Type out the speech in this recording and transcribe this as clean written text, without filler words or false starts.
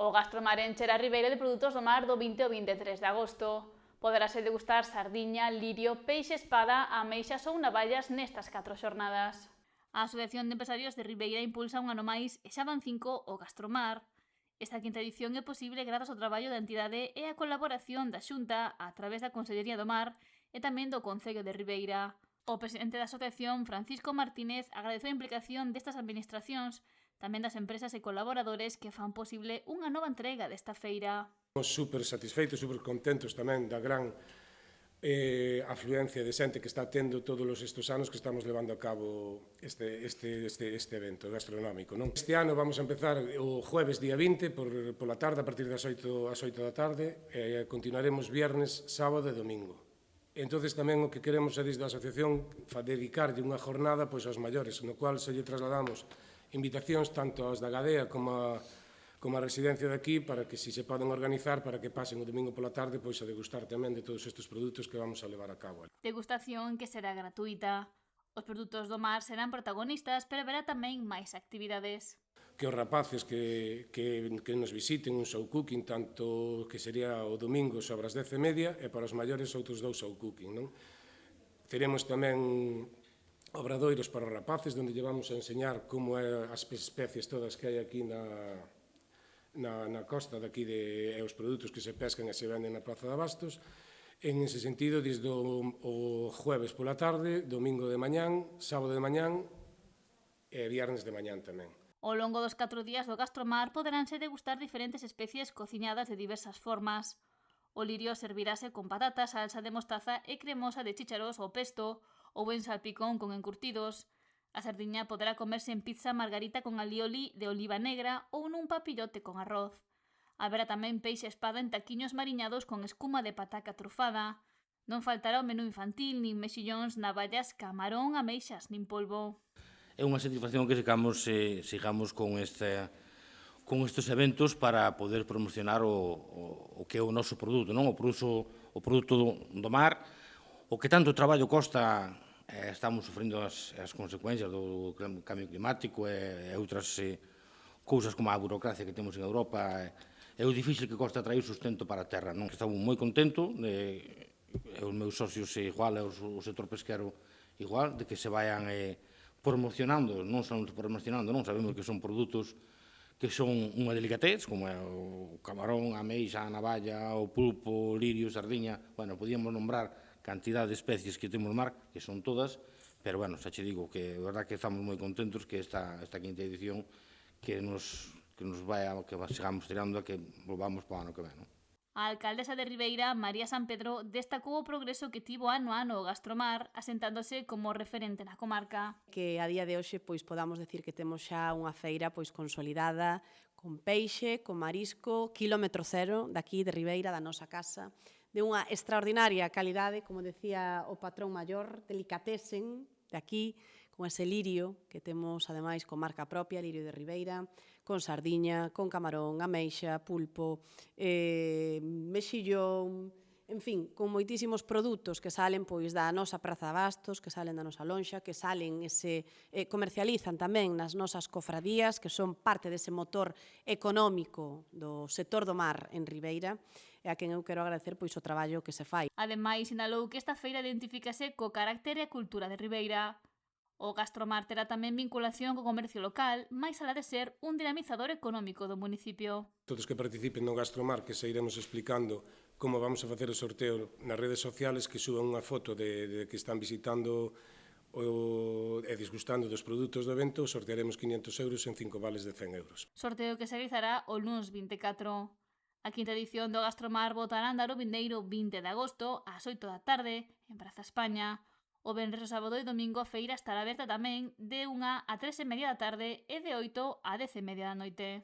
O Gastromar encherá a Ribeira de produtos do mar do 20 ao 23 de agosto. Poderase degustar sardiña, lirio, peixe espada, ameixas ou navallas nestas 4 xornadas. A Asociación de Empresarios de Ribeira impulsa un ano máis e xa van 5 o Gastromar. Esta quinta edición é posible grazas ao traballo da entidade e a colaboración da Xunta a través da Consellería do Mar e tamén do Concello de Ribeira. O presidente da asociación, Francisco Martínez, agradeceu a implicación destas administracións, tamén das empresas e colaboradores que fan posible unha nova entrega desta feira. Estamos super satisfeitos, super contentos tamén da gran afluencia de xente que está tendo todos estes anos que estamos levando a cabo este evento gastronómico. Non? Este ano vamos a empezar o jueves día 20 pola tarde, a partir das 8 da tarde, e continuaremos viernes, sábado e domingo. Entonces tamén o que queremos é desde a asociación dedicarlle unha jornada aos maiores, no cual se lle trasladamos invitacións tanto aos da Gadea como a residencia de aquí para que se poden organizar para que pasen o domingo pola tarde a degustar tamén de todos estes produtos que vamos a levar a cabo. Degustación que será gratuita. Os produtos do mar serán protagonistas, pero haberá tamén máis actividades. Que os rapaces que nos visiten un show cooking, tanto que sería o domingo sobre as 10:30 e para os maiores outros 2 show cooking. Non? Teremos tamén obradoiros para os rapaces, onde lle vamos a enseñar como é as especies todas que hai aquí na costa daqui e os produtos que se pescan e se venden na Praza de Abastos. En ese sentido, desde o jueves pola tarde, domingo de mañán, sábado de mañán e viernes de mañán tamén. Ao longo dos 4 días do Gastromar poderánse degustar diferentes especies cociñadas de diversas formas. O lirio servirase con patatas, salsa de mostaza e cremosa de chícharos ou pesto, ou en salpicón con encurtidos. A sardiña poderá comerse en pizza margarita con alioli de oliva negra ou nun papillote con arroz. Haberá tamén peixe espada en taquiños mariñados con escuma de pataca trufada. Non faltará o menú infantil, nin mexillóns, navallas, camarón, ameixas, nin polvo. É unha satisfacción que sigamos con estes eventos para poder promocionar o que é o noso produto, non? O produto do mar, o que tanto traballo costa, estamos sofrendo as consecuencias do cambio climático e outras cousas como a burocracia que temos en Europa, é o difícil que costa traer sustento para a terra, non? Estamos moi contentos, os meus socios igual, e o sector pesquero igual, de que se vayan promocionando, non só promocionando, non sabemos que son produtos que son unha delicatez, como é o camarón, a ameixa, a navalla, o pulpo, o lirio, sardiña, bueno, podíamos nombrar cantidad de especies que temos no mar, que son todas, pero, bueno, xa che digo que, a verdad, que estamos moi contentos que esta quinta edición que sigamos tirando a que volvamos para o ano que ven, non? A alcaldesa de Ribeira, María San Pedro, destacou o progreso que tivo ano a ano o Gastromar, asentándose como referente na comarca. Que a día de hoxe podamos decir que temos xa unha feira consolidada, con peixe, con marisco, quilómetro cero daqui de Ribeira, da nosa casa, de unha extraordinaria calidade, como decía o patrón maior, delicatesen de aquí, con ese lirio que temos, ademais, con marca propia, lirio de Ribeira, con sardiña, con camarón, ameixa, pulpo, mexillón, en fin, con moitísimos produtos que salen da nosa Praza de Abastos, que salen da nosa lonxa, que salen comercializan tamén nas nosas cofradías, que son parte dese motor económico do sector do mar en Ribeira, e a quen eu quero agradecer o traballo que se fai. Ademais, sinalou que esta feira identifícase co carácter e a cultura de Ribeira. O Gastromar terá tamén vinculación co comercio local, máis alá de ser un dinamizador económico do municipio. Todos que participen no Gastromar, que se iremos explicando como vamos a facer o sorteo nas redes sociales, que suban unha foto de que están visitando e disgustando dos produtos do evento, sortearemos 500 euros en 5 vales de 100 euros. Sorteo que se realizará o luns 24. A quinta edición do Gastromar botará a andar o vindeiro 20 de agosto ás 8 da tarde en Praza España. O venres, o sábado e domingo a feira estará aberta tamén de 1 a 3:30 da tarde e de 8 a 10:30 da noite.